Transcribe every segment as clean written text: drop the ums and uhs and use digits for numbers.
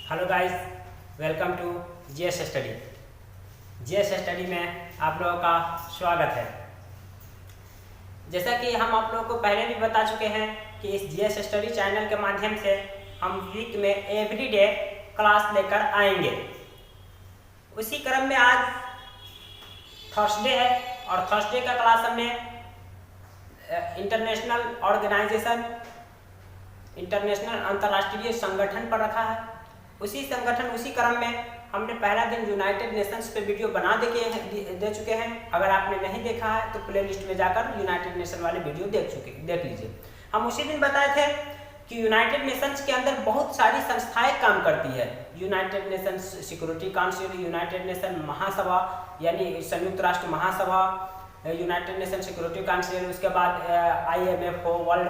Hello guys, welcome to GS study. GS study में आप लोगों का स्वागत है। जैसा कि हम आप लोगों को पहले भी बता चुके हैं कि इस जीएस स्टडी चैनल के माध्यम से हम वीक में एवरीडे क्लास लेकर आएंगे। उसी क्रम में आज थर्सडे है और थर्सडे का क्लास हमने इंटरनेशनल अंतर्राष्ट्रीय संगठन पर रखा है। उसी क्रम में हमने पहला दिन यूनाइटेड नेशंस पे वीडियो बना दे चुके हैं। अगर आपने नहीं देखा है तो प्लेलिस्ट में जाकर यूनाइटेड नेशन वाले वीडियो देख लीजिए। हम उसी दिन बताए थे कि यूनाइटेड नेशंस के अंदर बहुत सारी संस्थाएं काम करती है। United Nations Security Council, United Nation महासभा यानी संयुक्त राष्ट्र महासभा, यूनाइटेड नेशन सिक्योरिटी काउंसिल, उसके बाद IMF हो, वर्ल्ड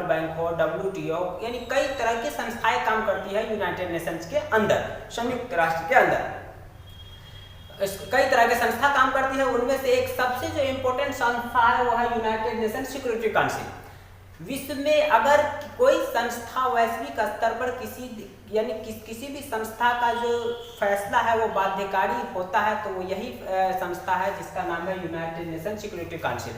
बैंक हो, WTO, यानी कई तरह की संस्थाएं काम करती है यूनाइटेड नेशंस के अंदर, संयुक्त राष्ट्र के अंदर कई तरह की संस्था काम करती है। उनमें से एक सबसे जो इम्पोर्टेंट संस्था है वो है यूनाइटेड नेशन सिक्योरिटी काउंसिल। विश्व में अगर कोई संस्था वैश्विक स्तर पर किसी भी संस्था का जो फैसला है वो बाध्यकारी होता है तो वो यही संस्था है जिसका नाम है यूनाइटेड नेशन सिक्योरिटी काउंसिल।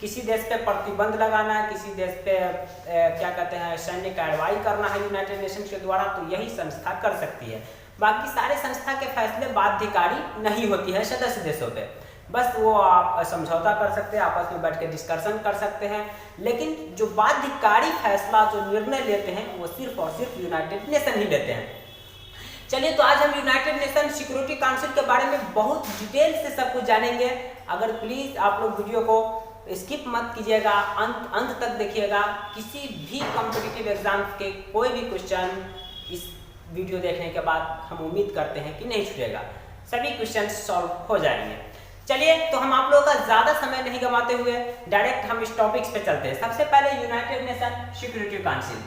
किसी देश पे प्रतिबंध लगाना है, किसी देश पे क्या कहते हैं सैन्य कार्रवाई करना है यूनाइटेड नेशन के द्वारा, तो यही संस्था कर सकती है। बाकी सारे संस्था के फैसले बाध्यकारी नहीं होती है सदस्य देशों पे। बस वो आप समझौता कर सकते हैं, आपस में बैठ के डिस्कशन कर सकते हैं, लेकिन जो बाध्यकारी फैसला जो निर्णय लेते हैं वो सिर्फ और सिर्फ यूनाइटेड नेशन ही लेते हैं। चलिए, तो आज हम यूनाइटेड नेशन सिक्योरिटी काउंसिल के बारे में बहुत डिटेल से सब कुछ जानेंगे। अगर प्लीज आप लोग वीडियो को स्किप मत कीजिएगा, अंत तक देखिएगा। किसी भी कॉम्पिटिटिव एग्जाम के कोई भी क्वेश्चन इस वीडियो देखने के बाद हम उम्मीद करते हैं कि नहीं छूटेगा, सभी क्वेश्चन सॉल्व हो जाएंगे। चलिए, तो हम आप लोगों का ज्यादा समय नहीं गंवाते हुए डायरेक्ट हम इस टॉपिक्स पे चलते हैं। सबसे पहले यूनाइटेड नेशन सिक्योरिटी काउंसिल,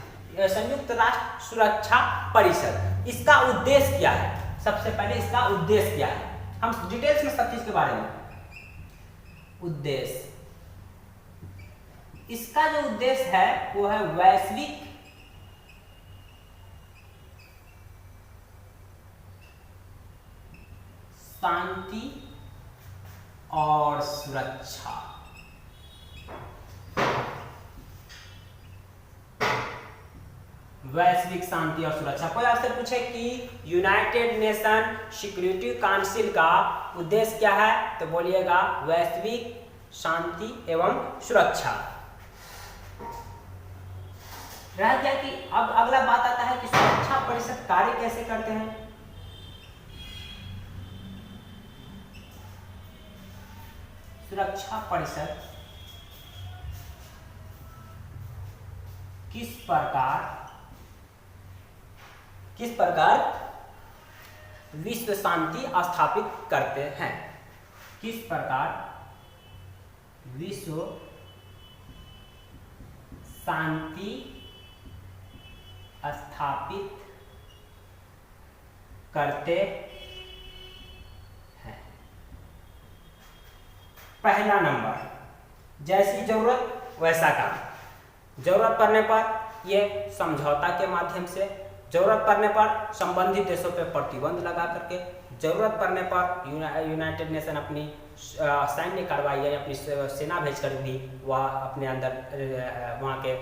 संयुक्त राष्ट्र सुरक्षा परिषद, इसका उद्देश्य क्या है? सबसे पहले इसका उद्देश्य क्या है, हम डिटेल्स में सब चीज के बारे में। उद्देश्य, इसका जो उद्देश्य है वो है वैश्विक शांति और सुरक्षा। वैश्विक शांति और सुरक्षा। कोई आपसे पूछे कि यूनाइटेड नेशन सिक्योरिटी काउंसिल का उद्देश्य क्या है तो बोलिएगा वैश्विक शांति एवं सुरक्षा। रहा क्या कि अब अगला बात आता है कि सुरक्षा परिषद कार्य कैसे करते हैं। सुरक्षा परिषद किस प्रकार विश्व शांति स्थापित करते हैं। किस प्रकार विश्व शांति स्थापित करते हैं। पहला नंबर, जैसी जरूरत वैसा काम। जरूरत पड़ने पर ये समझौता के माध्यम से, जरूरत पड़ने पर संबंधित देशों पर प्रतिबंध लगा करके, जरूरत पड़ने पर यूनाइटेड नेशन अपनी सैन्य कार्रवाई या अपनी सेना भेजकर भी वह अपने अंदर वहाँ के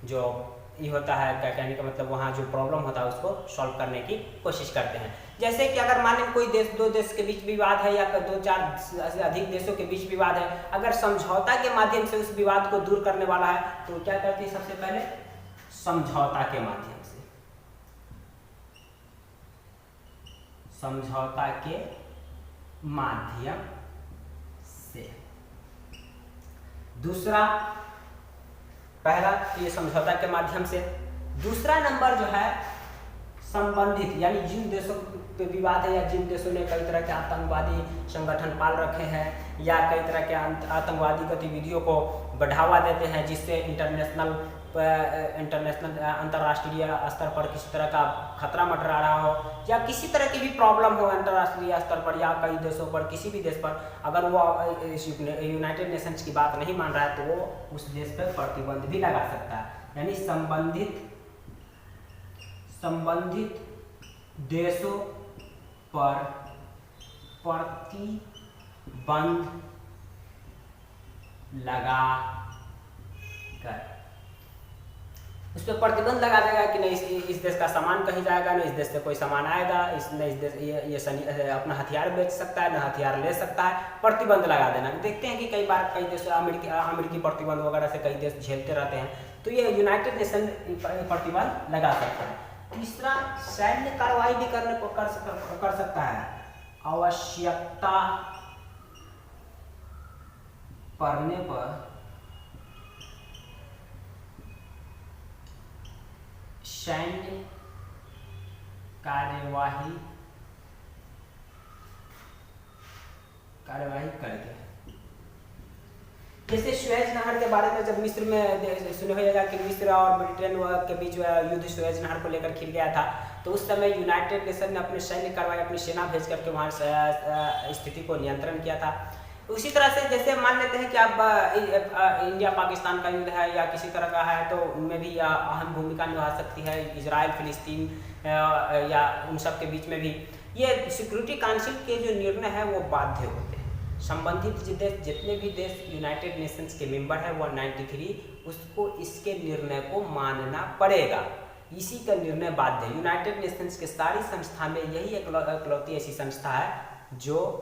जो ये होता है, क्या कहने का मतलब, वहाँ जो प्रॉब्लम होता है उसको सॉल्व करने की कोशिश करते हैं। जैसे कि अगर मान लें कोई देश, दो देश के बीच विवाद है या 2-4 से अधिक देशों के बीच विवाद है, अगर समझौता के माध्यम से उस विवाद को दूर करने वाला है तो क्या करती है? सबसे पहले समझौता के माध्यम से, समझौता के माध्यम से। दूसरा, पहला ये समझौता के माध्यम से। दूसरा नंबर जो है संबंधित, यानी जिन देशों पे विवाद है या जिन देशों ने कई तरह के आतंकवादी संगठन पाल रखे हैं या कई तरह के आतंकवादी गतिविधियों को बढ़ावा देते हैं, जिससे इंटरनेशनल अंतर्राष्ट्रीय स्तर पर किसी तरह का खतरा मंडरा रहा हो या किसी तरह की भी प्रॉब्लम हो अंतर्राष्ट्रीय स्तर पर या कई देशों पर, किसी भी देश पर, अगर वो यूनाइटेड नेशंस की बात नहीं मान रहा है तो वो उस देश पर प्रतिबंध भी लगा सकता है। यानी संबंधित देशों पर प्रतिबंध लगा कर, उस पर प्रतिबंध लगा देगा कि नहीं इस देश का सामान कहीं जाएगा, नहीं इस देश से कोई सामान आएगा, इस देश ये अपना हथियार बेच सकता है, ना हथियार ले सकता है, प्रतिबंध लगा देना। देखते हैं कि कई बार कई देश अमेरिकी प्रतिबंध वगैरह से कई देश झेलते रहते हैं, तो ये यूनाइटेड नेशन प्रतिबंध लगा सकता है। तीसरा, सैन्य कार्रवाई भी कर सकता है। आवश्यकता पड़ने पर सैन्य कार्यवाही करके, जैसे सुएज नहर के बारे में जब मिस्र में सुने होगा कि मिस्र और ब्रिटेन के बीच युद्ध सुएज नहर को लेकर छिड़ गया था, तो उस समय यूनाइटेड नेशन ने अपने सैन्य कार्रवाई अपनी सेना भेज करके वहाँ स्थिति को नियंत्रण किया था। उसी तरह से जैसे मान लेते हैं कि अब इंडिया पाकिस्तान का युद्ध है या किसी तरह का है, तो उनमें भी अहम भूमिका निभा सकती है इजराइल फिलिस्तीन या उन सब के बीच में भी। ये सिक्योरिटी काउंसिल के जो निर्णय है वो बाध्य होते हैं। संबंधित जितने भी देश यूनाइटेड नेशंस के मेंबर है 193, उसको इसके निर्णय को मानना पड़ेगा। इसी का निर्णय बाध्य है। यूनाइटेड नेशंस के सारी संस्था में यही इकलौती ऐसी संस्था है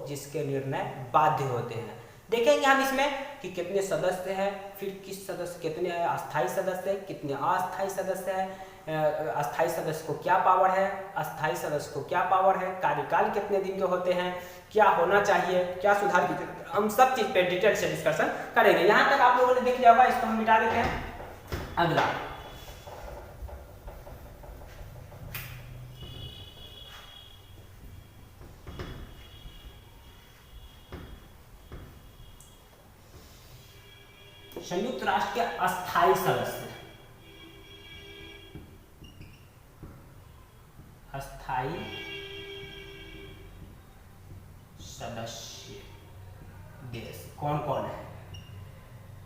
जिसके निर्णय बाध्य होते हैं। देखेंगे हम इसमें कि कितने सदस्य हैं, फिर किस सदस्य कितने अस्थायी सदस्य हैं, कितने अस्थायी सदस्य हैं, अस्थायी सदस्य को क्या पावर है, अस्थायी सदस्य को क्या पावर है, कार्यकाल कितने दिन के होते हैं, क्या होना चाहिए, क्या सुधार की, हम सब चीज पे डिटेल से डिस्कशन करेंगे। यहाँ तक आप लोगों ने देख लिया होगा, इसको हम मिटा देते हैं। अगला संयुक्त राष्ट्र के अस्थायी सदस्य, अस्थायी सदस्य देश कौन कौन है?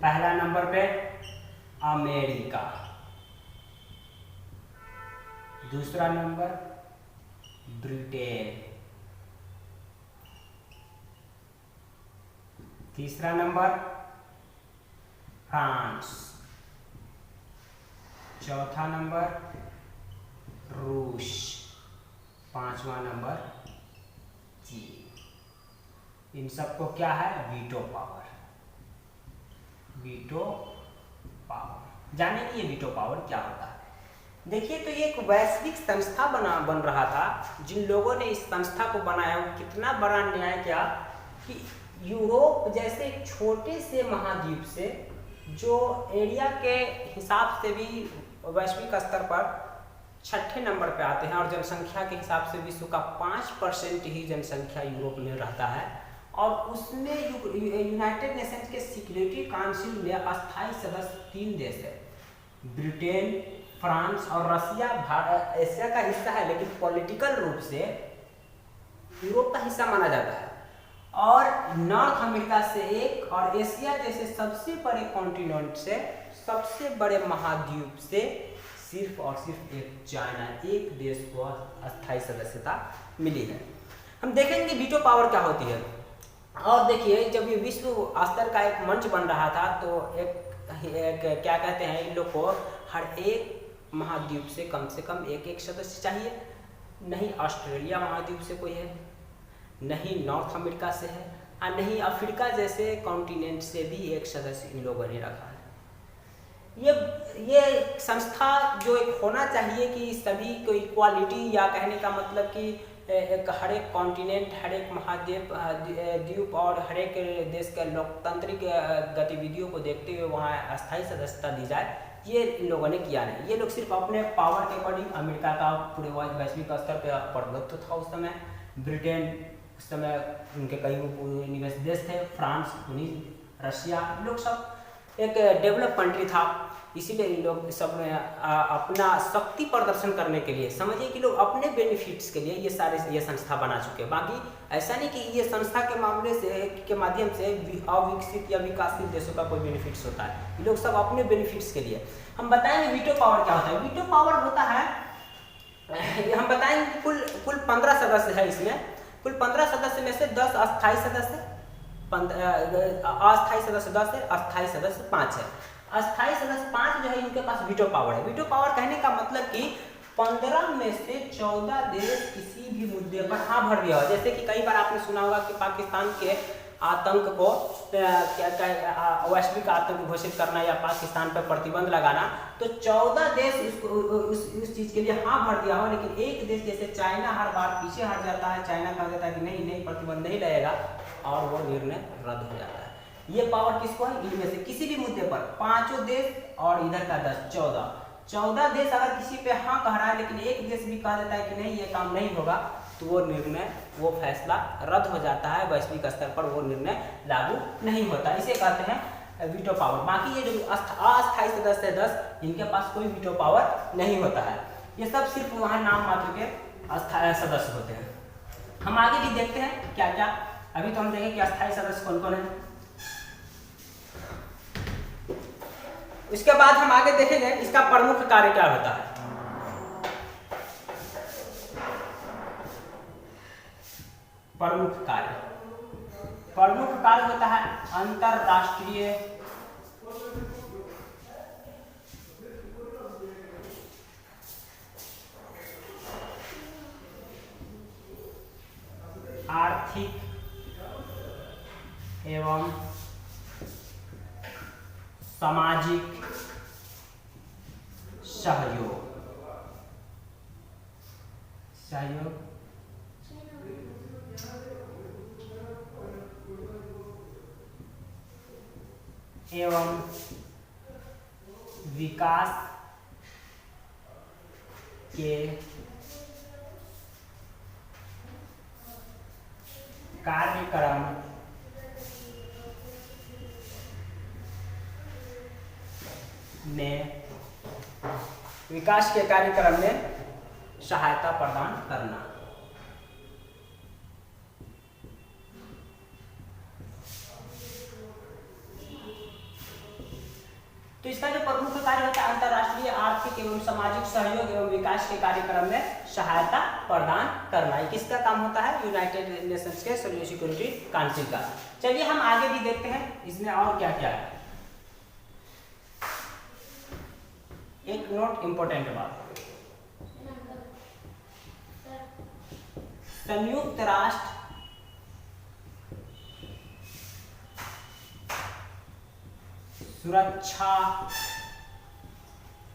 पहला नंबर पे अमेरिका, दूसरा नंबर ब्रिटेन, तीसरा नंबर फ्रांस, चौथा नंबर रूस, पांचवा नंबर चीन। इन सबको क्या है? Veto power. वीटो पावर जानेंगे ये वीटो पावर क्या होता है। देखिए, तो ये एक वैश्विक संस्था बन रहा था। जिन लोगों ने इस संस्था को बनाया वो कितना बड़ा न्याय किया कि यूरोप जैसे एक छोटे से महाद्वीप से, जो एरिया के हिसाब से भी वैश्विक स्तर पर छठे नंबर पे आते हैं और जनसंख्या के हिसाब से विश्व का 5% ही जनसंख्या यूरोप में रहता है, और उसमें यूनाइटेड नेशंस के सिक्योरिटी काउंसिल में अस्थायी सदस्य 3 देश है, ब्रिटेन, फ्रांस और रसिया। एशिया का हिस्सा है, लेकिन पॉलिटिकल रूप से यूरोप का हिस्सा माना जाता है। और नॉर्थ अमेरिका से एक, और एशिया जैसे सबसे बड़े कॉन्टिनेंट से, सबसे बड़े महाद्वीप से सिर्फ और सिर्फ एक चाइना, एक देश को अस्थायी सदस्यता मिली है। हम देखेंगे वीटो पावर क्या होती है। और देखिए, जब ये विश्व स्तर का एक मंच बन रहा था, तो एक क्या कहते हैं, इन लोग को हर एक महाद्वीप से कम एक सदस्य चाहिए। नहीं ऑस्ट्रेलिया महाद्वीप से कोई है, नहीं नॉर्थ अमेरिका से है, और नहीं अफ्रीका जैसे कॉन्टिनेंट से भी एक सदस्य इन लोगों ने रखा है। ये संस्था जो एक होना चाहिए कि सभी को इक्वालिटी, या कहने का मतलब कि एक हर एक कॉन्टिनेंट, हर एक महाद्वीप और हर एक देश के लोकतांत्रिक गतिविधियों को देखते हुए वहाँ अस्थायी सदस्यता दी जाए, ये इन लोगों ने किया नहीं। ये लोग सिर्फ अपने पावर के अकॉर्डिंग, अमेरिका का पूरे वैश्विक स्तर पर प्रभुत्व था उस समय, ब्रिटेन उस समय उनके कई निवेश देश थे, फ्रांस, रशिया, लोग सब एक डेवलप कंट्री था। इसीलिए इन लोग सब ने अपना शक्ति प्रदर्शन करने के लिए, समझिए कि लोग अपने बेनिफिट्स के लिए ये संस्था बना चुके हैं। बाकी ऐसा नहीं कि ये संस्था के मामले से के माध्यम से अविकसित या विकासशील देशों का कोई बेनिफिट्स होता है। ये लोग सब अपने बेनिफिट्स के लिए। हम बताएंगे वीटो पावर क्या होता है। वीटो पावर होता है, हम बताएंगे कुल कुल 15 सदस्य है इसमें। कुल 15 सदस्य में से 10 अस्थायी सदस्य, अस्थायी सदस्य 10 है, अस्थायी सदस्य 5 है। अस्थायी सदस्य 5 जो है इनके पास वीटो पावर है। वीटो पावर कहने का मतलब कि 15 में से 14 देश किसी भी मुद्दे पर हाँ भर दिया हो। जैसे कि कई बार आपने सुना होगा कि पाकिस्तान के आतंक को वैश्विक आतंक घोषित करना या पाकिस्तान पर प्रतिबंध लगाना, तो 14 देश उस चीज के लिए हाँ भर दिया हो, लेकिन एक देश जैसे चाइना हर बार पीछे हट जाता है। चाइना कह देता है कि नहीं प्रतिबंध नहीं लगेगा और वो निर्णय रद्द हो जाता है। ये पावर किसको है? इनमें से किसी भी मुद्दे पर 5 देश और इधर का 10, 14 देश अगर किसी पे हाँ कह रहा है, लेकिन एक देश भी कह देता है कि नहीं ये काम नहीं होगा, तो वो निर्णय, वो फैसला रद्द हो जाता है। वैश्विक स्तर पर वो निर्णय लागू नहीं होता। इसे कहते हैं वीटो पावर। बाकी ये जो अस्थायी सदस्य है 10, इनके पास कोई वीटो पावर नहीं होता है। ये सब सिर्फ वहाँ नाम मात्र के अस्थायी सदस्य होते हैं। हम आगे भी देखते हैं क्या क्या। अभी तो हम देखें कि अस्थायी सदस्य कौन कौन है। उसके बाद हम आगे देखेंगे इसका प्रमुख कार्य क्या होता है। प्रमुख कार्य होता है अंतरराष्ट्रीय आर्थिक एवं सामाजिक सहयोग एवं विकास के कार्यक्रम में सहायता प्रदान करना। तो इसका जो प्रमुख कार्य होता है अंतरराष्ट्रीय आर्थिक एवं सामाजिक सहयोग एवं विकास के कार्यक्रम में सहायता प्रदान करना। ये किसका काम होता है? यूनाइटेड नेशंस के सिक्योरिटी काउंसिल का। चलिए हम आगे भी देखते हैं इसमें और क्या क्या है। एक नोट इंपॉर्टेंट बात, संयुक्त राष्ट्र सुरक्षा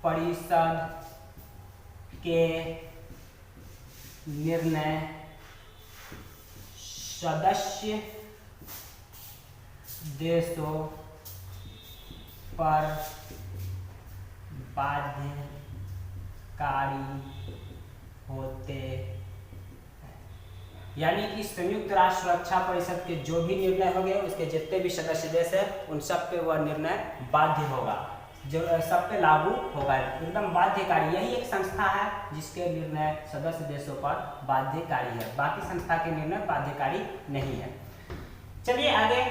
परिषद के निर्णय सदस्य देशों पर बाध्यकारी होते हैं। यानी कि संयुक्त राष्ट्र सुरक्षा परिषद के जो भी निर्णय हो गए उसके जितने भी सदस्य देश है उन सब पे वह निर्णय बाध्य होगा, जो सब पे लागू होगा, एकदम बाध्यकारी। यही एक संस्था है जिसके निर्णय सदस्य देशों पर बाध्यकारी है, बाकी संस्था के निर्णय बाध्यकारी नहीं है। चलिए आगे,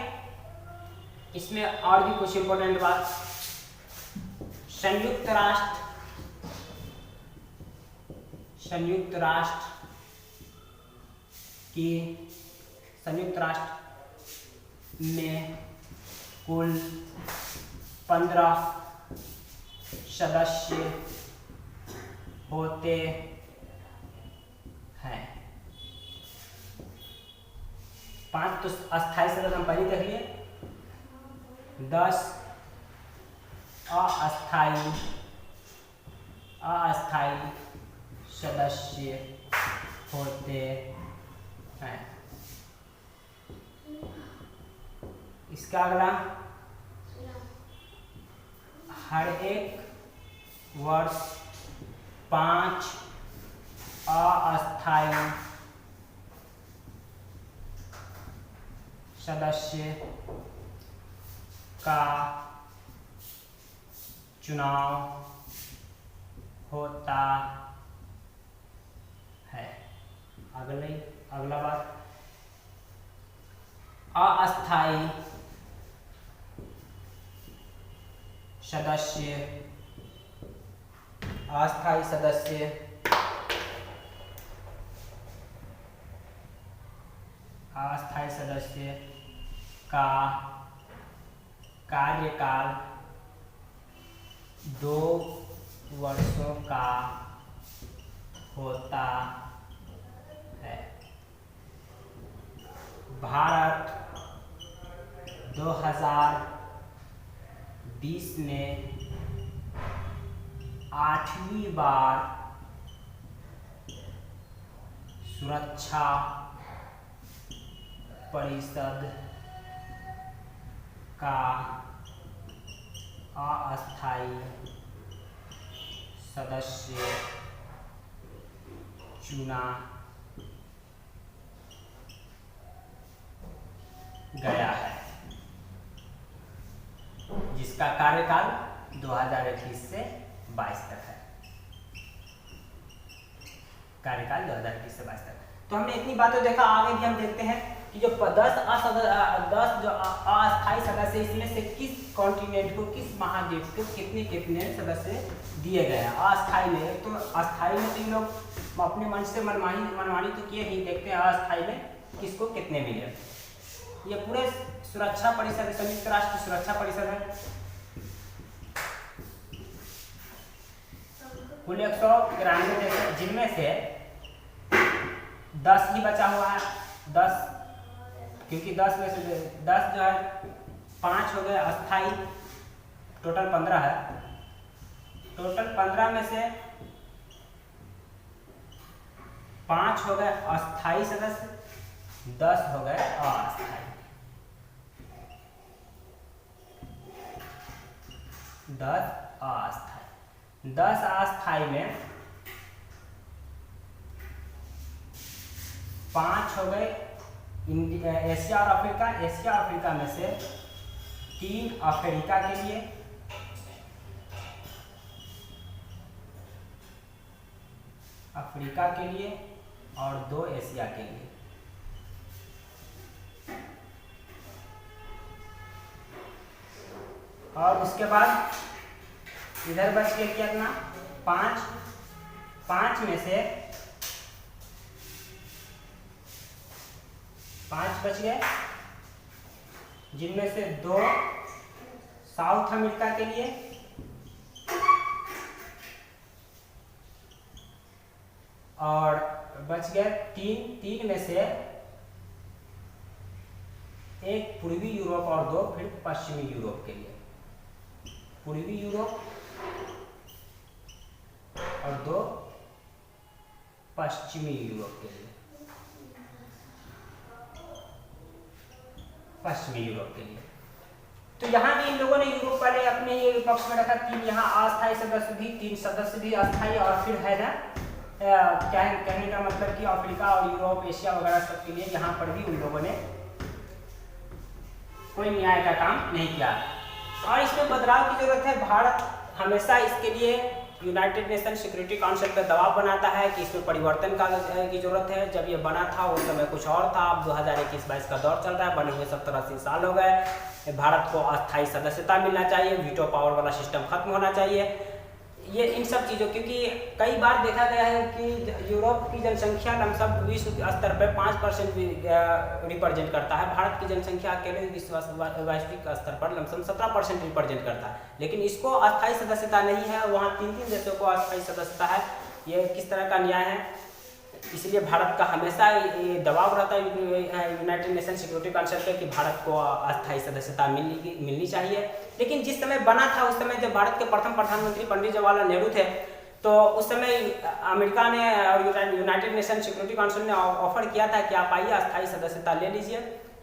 इसमें और भी कुछ इंपॉर्टेंट बात। संयुक्त राष्ट्र में कुल 15 सदस्य होते हैं। 5 तो अस्थायी सदस्य हम पहले देख लिए, 10 अस्थायी सदस्य होते हैं। इसका अगला, हर एक वर्ष 5 अस्थायी सदस्य का चुनाव होता है। अगला बात, अस्थायी सदस्य अस्थायी सदस्य का कार्यकाल 2 वर्षों का होता है। भारत 2020 में 8वीं बार सुरक्षा परिषद का अस्थायी सदस्य चुना गया है, जिसका कार्यकाल 2021 से 22 तक है। कार्यकाल 2021 से 22 तक। तो हमने इतनी बातें देखा, आगे भी हम देखते हैं कि जो 10 जो अस्थायी सदस्य, इसमें से किस कॉन्टिनेंट को, किस महाद्वीप को कितने कितने सदस्य दिए गए हैं अस्थायी में। तो अस्थायी में तीन लोग अपने मन से मनमानी तो किए ही, देखते हैं अस्थायी में किसको कितने मिले। ये पूरे सुरक्षा परिषद, संयुक्त राष्ट्र सुरक्षा परिषद है, कुल 193 देश, जिनमें से 10 ही बचा हुआ है। 10, क्योंकि 10 में से 10 जो है 5 हो गए अस्थायी, टोटल 15 है। टोटल 15 में से 5 हो गए अस्थायी सदस्य, 10 हो गए अस्थायी। 10 अस्थायी, 10 अस्थायी में 5 हो गए एशिया और अफ्रीका। एशिया अफ्रीका में से 3 अफ्रीका के लिए, अफ्रीका के लिए और 2 एशिया के लिए। और उसके बाद इधर बच गया कितना, 5 में से 5 बच गए, जिनमें से 2 साउथ अमेरिका के लिए और बच गए 3 में से 1 पूर्वी यूरोप और 2 फिर पश्चिमी यूरोप के लिए। पूर्वी यूरोप और 2 पश्चिमी यूरोप के लिए, पश्चिमी यूरोप के लिए। तो यहाँ भी इन लोगों ने यूरोप वाले अपने ये पक्ष में रखा। 3 यहाँ अस्थायी सदस्य भी, 3 सदस्य भी अस्थायी, और फिर है ना कहने का मतलब कि अफ्रीका और यूरोप, एशिया वगैरह सब के लिए यहाँ पर भी उन लोगों ने कोई न्याय का काम नहीं किया। और इसमें बदलाव की जरूरत है। भारत हमेशा इसके लिए यूनाइटेड नेशन सिक्योरिटी काउंसिल पर दबाव बनाता है कि इसमें परिवर्तन की जरूरत है। जब ये बना था उस समय कुछ और था, अब 2021-22 का दौर चल रहा है, बने हुए 70-80 साल हो गए। भारत को अस्थायी सदस्यता मिलना चाहिए, वीटो पावर वाला सिस्टम खत्म होना चाहिए। ये इन सब चीज़ों, क्योंकि कई बार देखा गया है कि यूरोप की जनसंख्या लमसम विश्व स्तर पर 5% रिप्रेजेंट करता है। भारत की जनसंख्या अकेले वैश्विक स्तर पर लमसम 17% रिप्रेजेंट करता है, लेकिन इसको अस्थायी सदस्यता नहीं है। वहाँ 3 देशों को अस्थायी सदस्यता है। ये किस तरह का न्याय है? इसलिए भारत का हमेशा ये दबाव रहता है यूनाइटेड नेशन सिक्योरिटी काउंसिल पे कि भारत को अस्थायी सदस्यता मिलनी चाहिए। लेकिन जिस समय बना था, उस समय जब भारत के प्रथम प्रधानमंत्री पंडित जवाहरलाल नेहरू थे, तो उस समय अमेरिका ने और यूनाइटेड नेशन सिक्योरिटी काउंसिल ने ऑफर किया था कि आप आइए अस्थायी सदस्यता ले लीजिए।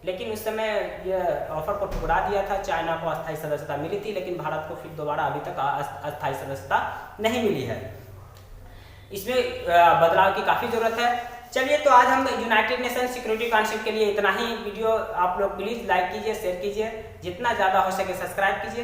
लेकिन उस समय ये ऑफर को ठुकरा दिया था। चाइना को अस्थायी सदस्यता मिली थी, लेकिन भारत को फिर दोबारा अभी तक अस्थायी सदस्यता नहीं मिली है। इसमें बदलाव की काफ़ी ज़रूरत है। चलिए, तो आज हम यूनाइटेड नेशन सिक्योरिटी काउंसिल के लिए इतना ही। वीडियो आप लोग प्लीज़ लाइक कीजिए, शेयर कीजिए, जितना ज़्यादा हो सके सब्सक्राइब कीजिए।